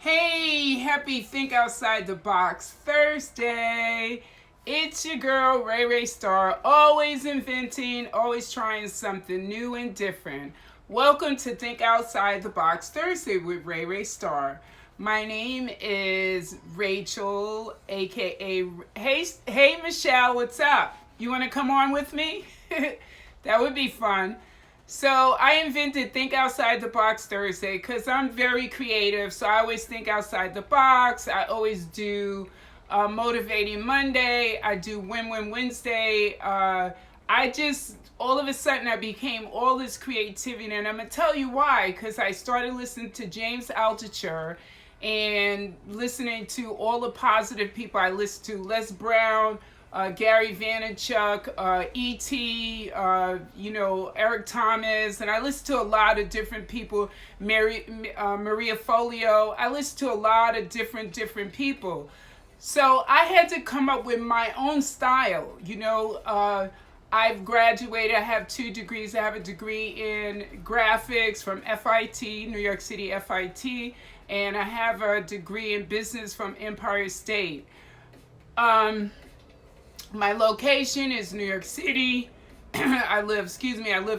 Hey, happy Think Outside the Box Thursday. It's your girl, Ray Ray Star, always inventing, always trying something new and different. Welcome to Think Outside the Box Thursday with Ray Ray Star. My name is Rachel, aka Hey Michelle, what's up? You want to come on with me? That would be fun. So I invented Think Outside the Box Thursday because I'm very creative. So I always think outside the box. I always do Motivating Monday. I do Win-Win Wednesday. I just, all of a sudden, I became all this creativity. And I'm going to tell you why. Because I started listening to James Altucher and listening to all the positive people I listen to. Les Brown, Gary Vaynerchuk, E.T., Eric Thomas, and I listen to a lot of different people, Maria Folio. I listen to a lot of different people. So I had to come up with my own style. I've graduated. I have 2 degrees. I have a degree in graphics from FIT, New York City FIT, and I have a degree in business from Empire State. My location is New York City. I live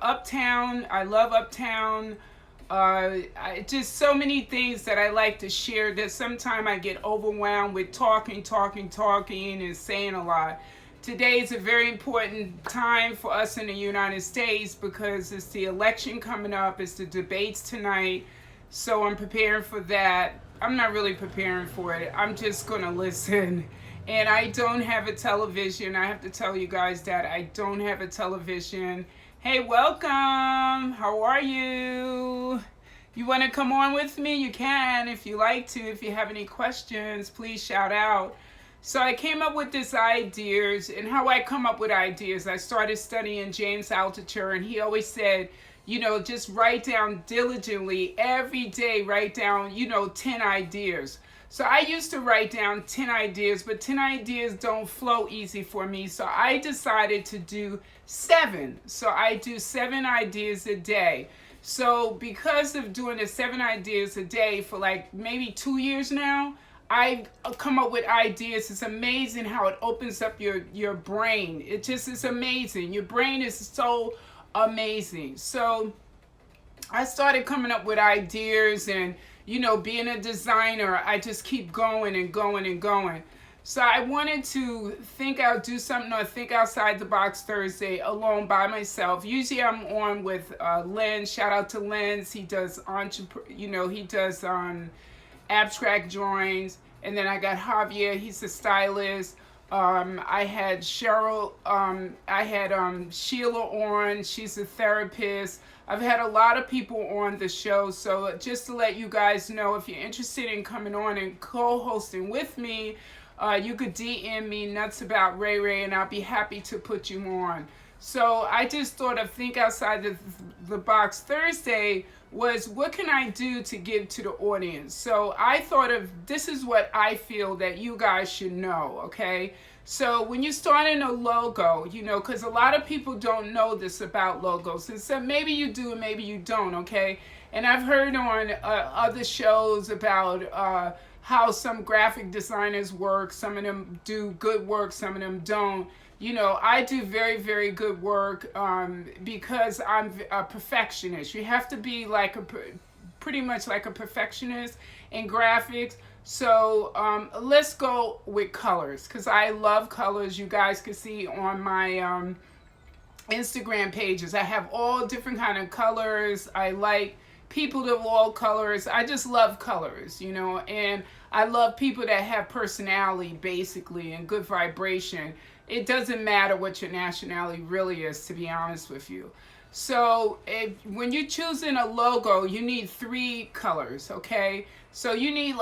uptown. I love uptown. Just so many things that I like to share that sometimes I get overwhelmed with talking, and saying a lot. Today is a very important time for us in the United States because it's the election coming up. It's the debates tonight. So I'm preparing for that. I'm not really preparing for it. I'm just going to listen. And I don't have a television. I have to tell you guys that I don't have a television. Hey, welcome. How are you? You want to come on with me? You can if you like to. If you have any questions, please shout out. So I came up with these ideas, and how I come up with ideas, I started studying James Altucher, and he always said, just write down diligently every day, write down, 10 ideas. So I used to write down 10 ideas, but 10 ideas don't flow easy for me. So I decided to do 7. So I do 7 ideas a day. So because of doing the 7 ideas a day for like maybe 2 years now, I've come up with ideas. It's amazing how it opens up your brain. It just is amazing. Your brain is so amazing. So I started coming up with ideas, and being a designer, I just keep going and going and going. So I wanted to do something or think outside the box Thursday alone by myself. Usually I'm on with Len. Shout out to Len. He does abstract drawings. And then I got Javier. He's a stylist. I had Cheryl. I had Sheila on. She's a therapist. I've had a lot of people on the show. So just to let you guys know, if you're interested in coming on and co-hosting with me, you could DM me Nuts About Ray Ray, and I'll be happy to put you on. So I just thought of Think Outside the Box Thursday was, what can I do to give to the audience? So I thought of, this is what I feel that you guys should know, okay? So when you're starting a logo, because a lot of people don't know this about logos. And so maybe you do and maybe you don't, okay? And I've heard on other shows about how some graphic designers work. Some of them do good work, some of them don't. I do very, very good work because I'm a perfectionist. You have to be pretty much like a perfectionist in graphics. So let's go with colors, because I love colors. You guys can see on my Instagram pages, I have all different kind of colors. I like people of all colors. I just love colors, and I love people that have personality, basically, and good vibration. It doesn't matter what your nationality really is, to be honest with you. So when you're choosing a logo, you need 3 colors, okay? So you need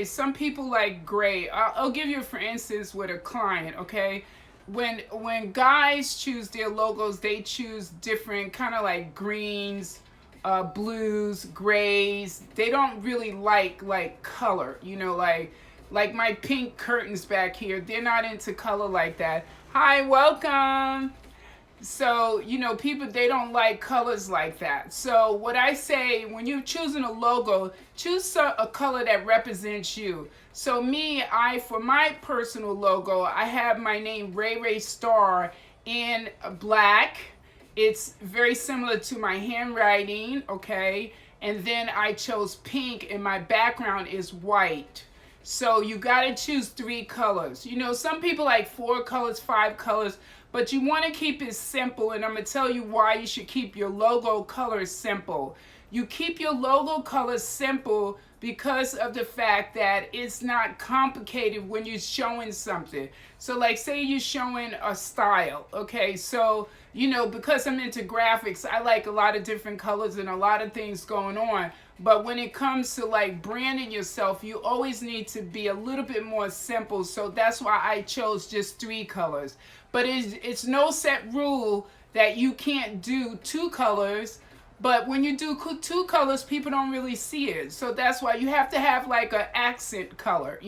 some people like gray. I'll give you, for instance, with a client, okay? When guys choose their logos, they choose different kind of like greens, blues, grays. They don't really like color, like my pink curtains back here. They're not into color like that. Hi, welcome. So, people, they don't like colors like that. So what I say, when you're choosing a logo, choose a color that represents you. So me, for my personal logo, I have my name, Ray Ray Star, in black. It's very similar to my handwriting, okay? And then I chose pink, and my background is white. So you got to choose 3 colors. Some people like 4 colors, 5 colors, but you want to keep it simple. And I'm going to tell you why you should keep your logo colors simple. You keep your logo colors simple because of the fact that it's not complicated when you're showing something. So like, say you're showing a style, okay? So, because I'm into graphics, I like a lot of different colors and a lot of things going on. But when it comes to like branding yourself, you always need to be a little bit more simple. So that's why I chose just 3 colors. But it's no set rule that you can't do 2 colors. But when you do 2 colors, people don't really see it. So that's why you have to have like an accent color,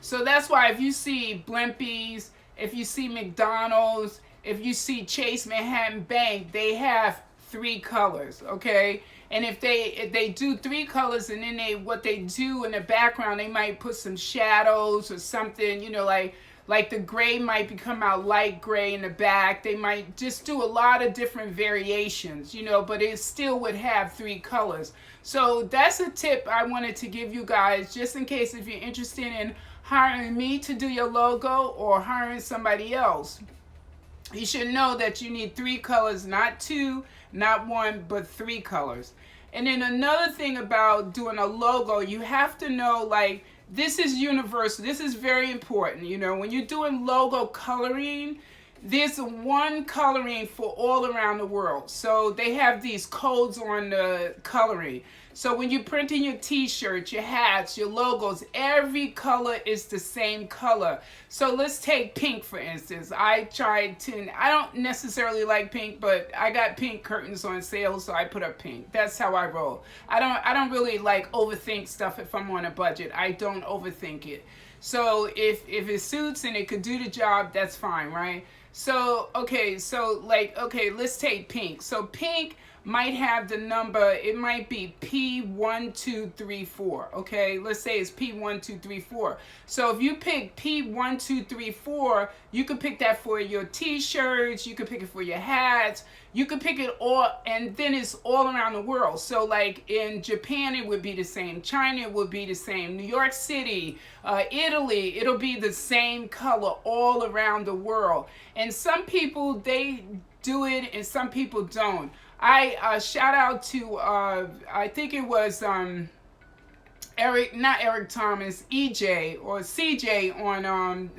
So that's why if you see Blimpies, if you see McDonald's, if you see Chase Manhattan Bank, they have 3 colors, okay? And if they do 3 colors, and then what they do in the background, they might put some shadows or something, like the gray might become out light gray in the back. They might just do a lot of different variations, but it still would have 3 colors. So that's a tip I wanted to give you guys, just in case if you're interested in hiring me to do your logo or hiring somebody else. You should know that you need 3 colors, not 2, not 1, but 3 colors. And then another thing about doing a logo, you have to know, like, this is universal. This is very important. When you're doing logo coloring, there's one coloring for all around the world. So they have these codes on the coloring. So when you're printing your t-shirts, your hats, your logos, every color is the same color. So let's take pink, for instance. I don't necessarily like pink, but I got pink curtains on sale, so I put up pink. That's how I roll. I don't really like overthink stuff if I'm on a budget. I don't overthink it. So if it suits and it could do the job, that's fine, right? So, let's take pink. So pink might have the number, it might be P1234, okay? Let's say it's P1234. So if you pick P1234, you could pick that for your t-shirts, you could pick it for your hats, you could pick it all, and then it's all around the world. So like in Japan, it would be the same. China, it would be the same. New York City, Italy, it'll be the same color all around the world. And some people, they do it and some people don't. I shout out to I think it was not Eric Thomas, EJ or CJ on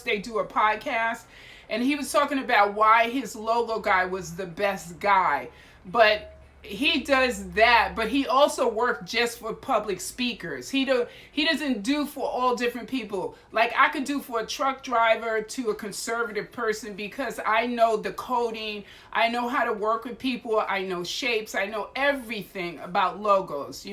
they do a podcast, and he was talking about why his logo guy was the best guy. But he does that, but he also worked just for public speakers. He doesn't do for all different people. Like I could do for a truck driver to a conservative person, because I know the coding, I know how to work with people, I know shapes, I know everything about logos,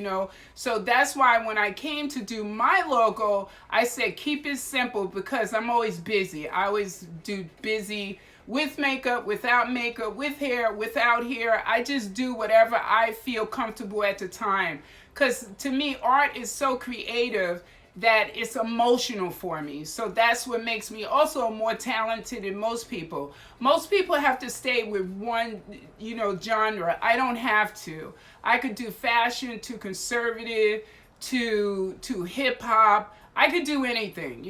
So that's why when I came to do my logo, I said keep it simple, because I'm always busy. I always do busy with makeup, without makeup, with hair, without hair. I just do whatever I feel comfortable at the time. Because to me, art is so creative that it's emotional for me. So that's what makes me also more talented than most people. Most people have to stay with one, genre. I don't have to. I could do fashion to conservative to hip hop. I could do anything,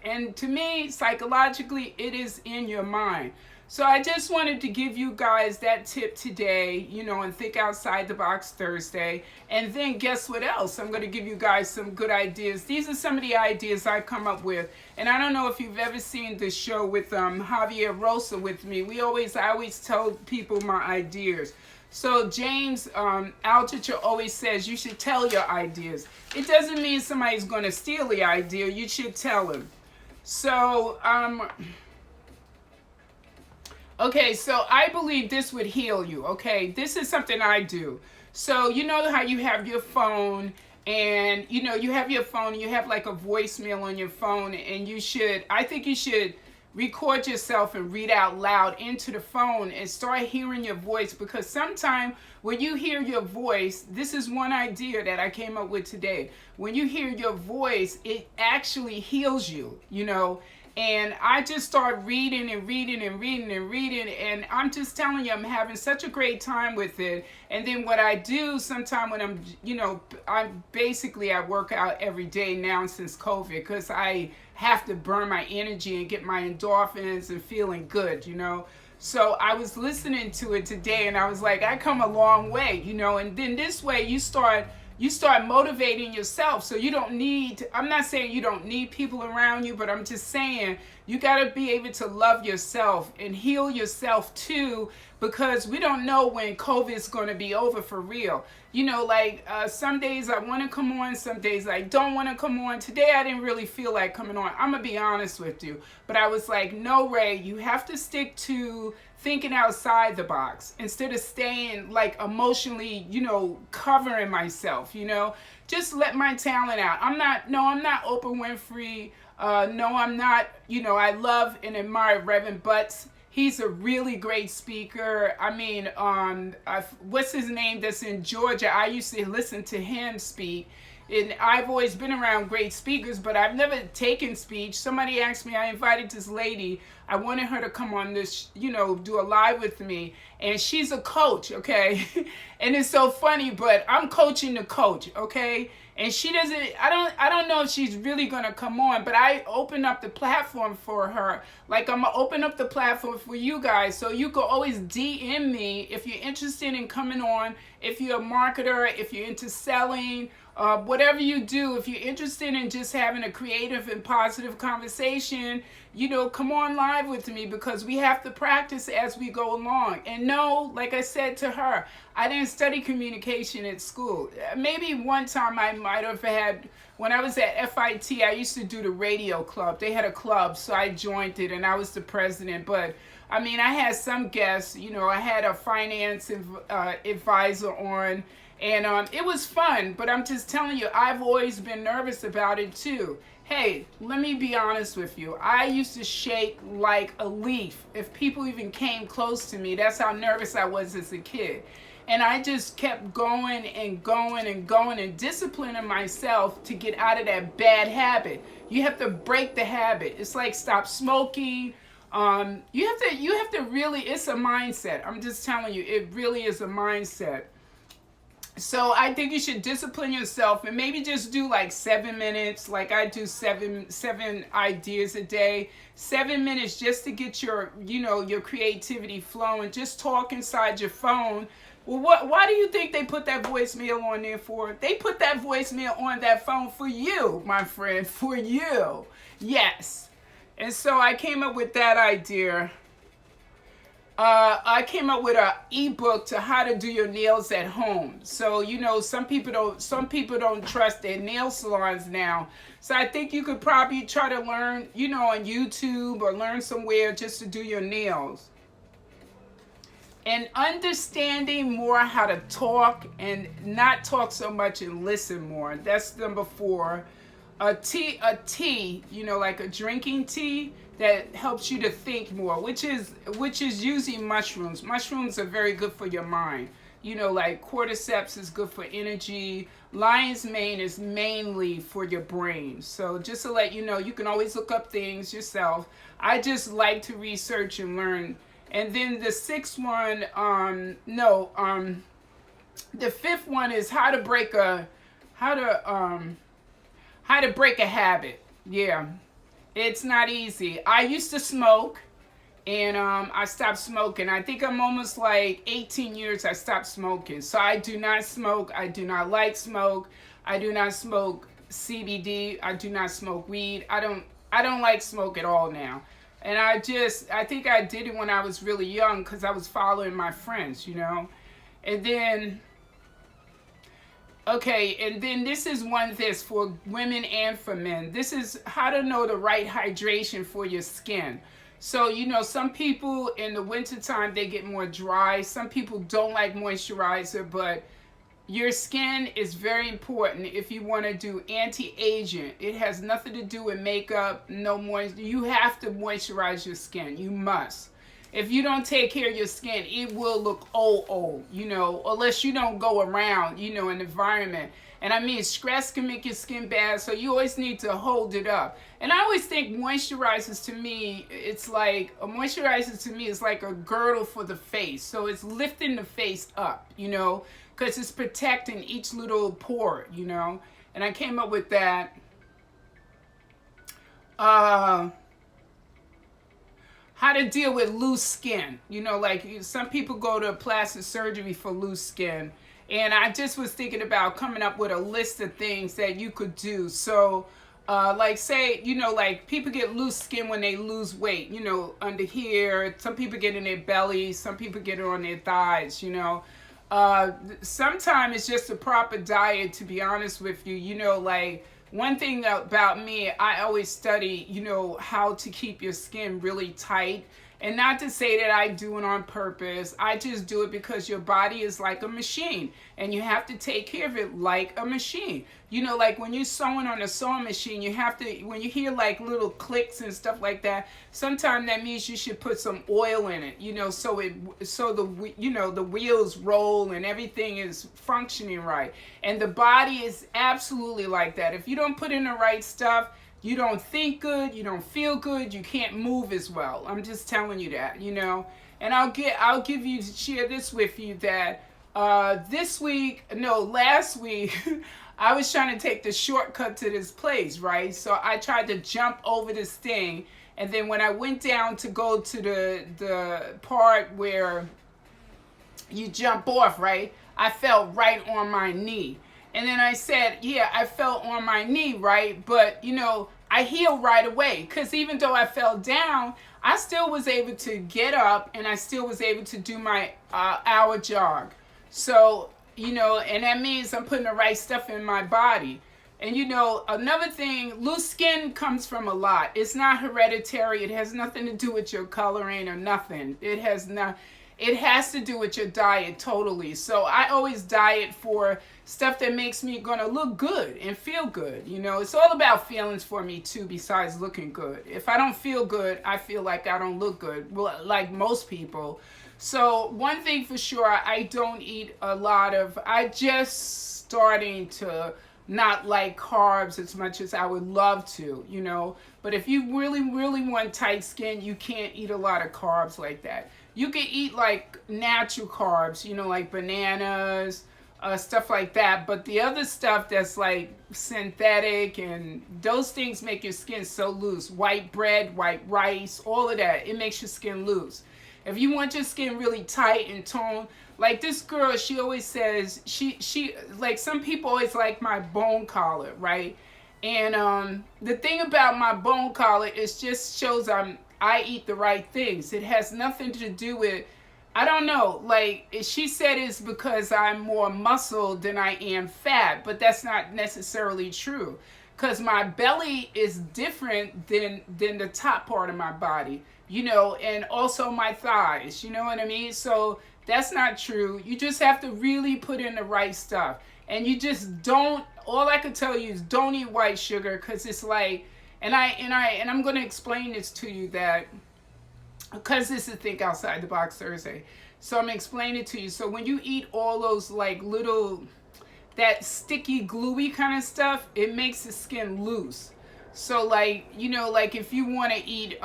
and to me, psychologically, it is in your mind. So I just wanted to give you guys that tip today, and Think Outside the Box Thursday. And then guess what else? I'm going to give you guys some good ideas. These are some of the ideas I've come up with. And I don't know if you've ever seen this show with Javier Rosa with me. I always tell people my ideas. So James Altucher always says you should tell your ideas. It doesn't mean somebody's going to steal the idea. You should tell them. So, okay, so I believe this would heal you, okay? This is something I do. So you know how you have your phone, and you have your phone, and you have like a voicemail on your phone, and I think you should record yourself and read out loud into the phone and start hearing your voice, because sometimes when you hear your voice, this is one idea that I came up with today. When you hear your voice, it actually heals you, you know. And I just start reading and reading and reading and reading, and I'm just telling you, I'm having such a great time with it. And then what I do sometime when I'm, you know, I work out every day now since COVID, because I have to burn my energy and get my endorphins and feeling good, you know. So I was listening to it today, and I was like, I come a long way, you know. And then this way you start motivating yourself. So you don't need, I'm not saying you don't need people around you, but I'm just saying you got to be able to love yourself and heal yourself too, because we don't know when COVID is going to be over for real. You know, like some days I want to come on, some days I don't want to come on. Today I didn't really feel like coming on. I'm going to be honest with you. But I was like, no, Ray, you have to stick to thinking outside the box instead of staying like emotionally, you know, covering myself, you know. Just let my talent out. I'm not Oprah Winfrey. No, I'm not, you know, I love and admire Reverend Butts. He's a really great speaker. I mean, what's his name that's in Georgia? I used to listen to him speak. And I've always been around great speakers, but I've never taken speech. Somebody asked me, I invited this lady. I wanted her to come on this, you know, do a live with me. And she's a coach, okay? And it's so funny, but I'm coaching the coach, okay? And she doesn't, I don't know if she's really going to come on, but I open up the platform for her. Like, I'm going to open up the platform for you guys. So you can always DM me if you're interested in coming on, if you're a marketer, if you're into selling, whatever you do, if you're interested in just having a creative and positive conversation, you know, come on live with me, because we have to practice as we go along. And no, like I said to her, I didn't study communication at school. Maybe one time I might have had, when I was at FIT, I used to do the radio club. They had a club, so I joined it, and I was the president. But I mean, I had some guests, you know, I had a finance advisor on, and it was fun. But I'm just telling you, I've always been nervous about it too. Hey, let me be honest with you. I used to shake like a leaf. If people even came close to me, that's how nervous I was as a kid. And I just kept going and going and going and disciplining myself to get out of that bad habit. You have to break the habit. It's like stop smoking. You have to really, it's a mindset. I'm just telling you, it really is a mindset. So I think you should discipline yourself and maybe just do like 7 minutes. Like I do seven ideas a day. 7 minutes just to get your, you know, your creativity flowing. Just talk inside your phone. Well, why do you think they put that voicemail on there for? They put that voicemail on that phone for you, my friend, for you. Yes. And so I came up with that idea. I came up with an ebook to how to do your nails at home. So, you know, some people don't trust their nail salons now. So I think you could probably try to learn, you know, on YouTube or learn somewhere just to do your nails. And understanding more how to talk and not talk so much and listen more. That's number 4. A tea, you know, like a drinking tea that helps you to think more, which is usually mushrooms. Mushrooms are very good for your mind. You know, like cordyceps is good for energy. Lion's mane is mainly for your brain. So just to let you know, you can always look up things yourself. I just like to research and learn. And then the 6th one, the 5th one is how to break a habit. Yeah. It's not easy. I used to smoke, and I stopped smoking. I think I'm almost like 18 years I stopped smoking. So I do not smoke. I do not like smoke. I do not smoke CBD. I do not smoke weed. I don't like smoke at all now. And I think I did it when I was really young because I was following my friends, you know. And then, okay, and then this is one that's for women and for men. This is how to know the right hydration for your skin. So, you know, some people in the wintertime, they get more dry. Some people don't like moisturizer, but Your skin is very important if you want to do anti-aging. It has nothing to do with makeup, no moisture. You have to moisturize your skin. You must. If you don't take care of your skin, it will look old, unless you don't go around, an environment. And I mean, stress can make your skin bad, so you always need to hold it up. And I always think moisturizers to me, a moisturizer to me is like a girdle for the face. So it's lifting the face up, because it's protecting each little pore, And I came up with that. How to deal with loose skin. Like some people go to plastic surgery for loose skin. And I just was thinking about coming up with a list of things that you could do. So, like say, like people get loose skin when they lose weight, under here. Some people get in their belly. Some people get it on their thighs, Sometimes it's just a proper diet, to be honest with you. Like one thing about me, I always study, how to keep your skin really tight. And not to say that I do it on purpose. I just do it because your body is like a machine. And you have to take care of it like a machine. Like when you're sewing on a sewing machine, you have to, when you hear like little clicks and stuff like that, sometimes that means you should put some oil in it, so the wheels roll and everything is functioning right. And the body is absolutely like that. If you don't put in the right stuff, you don't think good, you don't feel good, you can't move as well. I'm just telling you that, And I'll share this with you that last week, I was trying to take the shortcut to this place, right? So I tried to jump over this thing, and then when I went down to go to the part where you jump off, right? I fell right on my knee. And then I said, yeah, I fell on my knee, right? But, I healed right away. Because even though I fell down, I still was able to get up and I still was able to do my hour jog. So, and that means I'm putting the right stuff in my body. And, another thing, loose skin comes from a lot. It's not hereditary. It has nothing to do with your coloring or nothing. It has to do with your diet totally. So I always diet for stuff that makes me gonna look good and feel good. It's all about feelings for me too, besides looking good. If I don't feel good, I feel like I don't look good. Well, like most people. So one thing for sure, I don't eat a lot of, I just starting to not like carbs as much as I would love to, But if you really, really want tight skin, you can't eat a lot of carbs like that. You can eat like natural carbs, like bananas, stuff like that. But the other stuff that's like synthetic and those things make your skin so loose. White bread, white rice, all of that, it makes your skin loose. If you want your skin really tight and toned, like this girl, she always says, she like some people always like my bone collar, right? And the thing about my bone collar is just shows I eat the right things. It has nothing to do with, I don't know, like she said it's because I'm more muscle than I am fat, but that's not necessarily true. Because my belly is different than the top part of my body, and also my thighs, you know what I mean? So that's not true. You just have to really put in the right stuff. And you just don't, all I can tell you is don't eat white sugar, because it's like, and I'm going to explain this to you that, because this is Think Outside the Box Thursday. So I'm explaining it to you. So when you eat all those like little, that sticky, gluey kind of stuff, it makes the skin loose. So like, like if you want to eat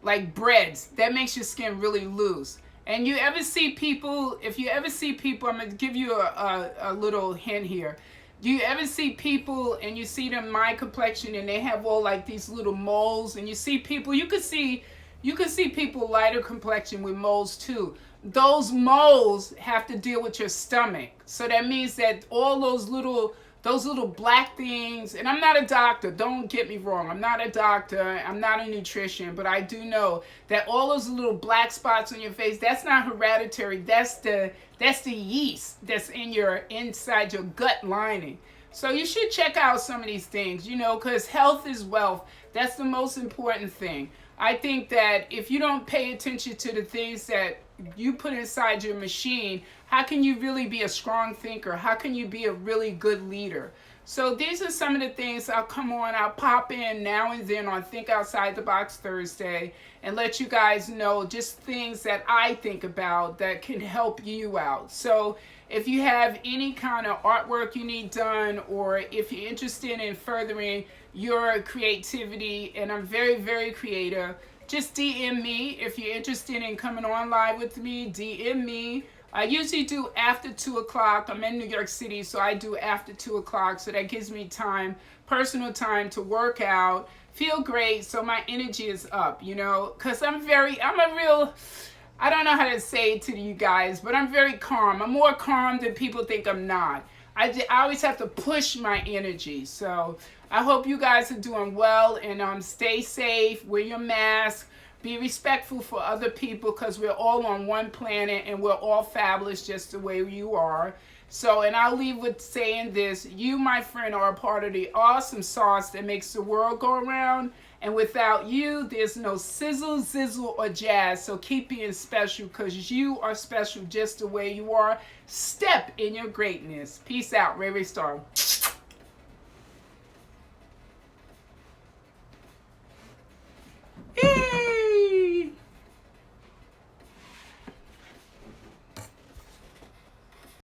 like breads, that makes your skin really loose. And you ever see people, if you ever see people, I'm going to give you a little hint here. Do you ever see people and you see them my complexion and they have all like these little moles, and you see people, you could see people lighter complexion with moles too. Those moles have to deal with your stomach. So that means that all those little black things, and I'm not a doctor, don't get me wrong, I'm not a doctor, I'm not a nutrition, but I do know that all those little black spots on your face, that's not hereditary, that's the yeast that's inside your gut lining. So you should check out some of these things, because health is wealth. That's the most important thing. I think that if you don't pay attention to the things that you put inside your machine, how can you really be a strong thinker? How can you be a really good leader? So these are some of the things I'll come on. I'll pop in now and then on Think Outside the Box Thursday and let you guys know just things that I think about that can help you out. So if you have any kind of artwork you need done, or if you're interested in furthering your creativity, and I'm very, very creative, just DM me. If you're interested in coming on live with me, DM me. I usually do after 2 o'clock. I'm in New York City, so I do after 2 o'clock. So that gives me time, personal time to work out, feel great, so my energy is up, you know, because I'm a real, I don't know how to say it to you guys, but I'm very calm. I'm more calm than people think I'm not. I always have to push my energy. So I hope you guys are doing well, and stay safe, wear your mask, be respectful for other people, because we're all on one planet and we're all fabulous just the way you are. So, and I'll leave with saying this: you, my friend, are a part of the awesome sauce that makes the world go around. And without you, there's no sizzle, zizzle, or jazz. So keep being special, because you are special just the way you are. Step in your greatness. Peace out. Ray Ray Star.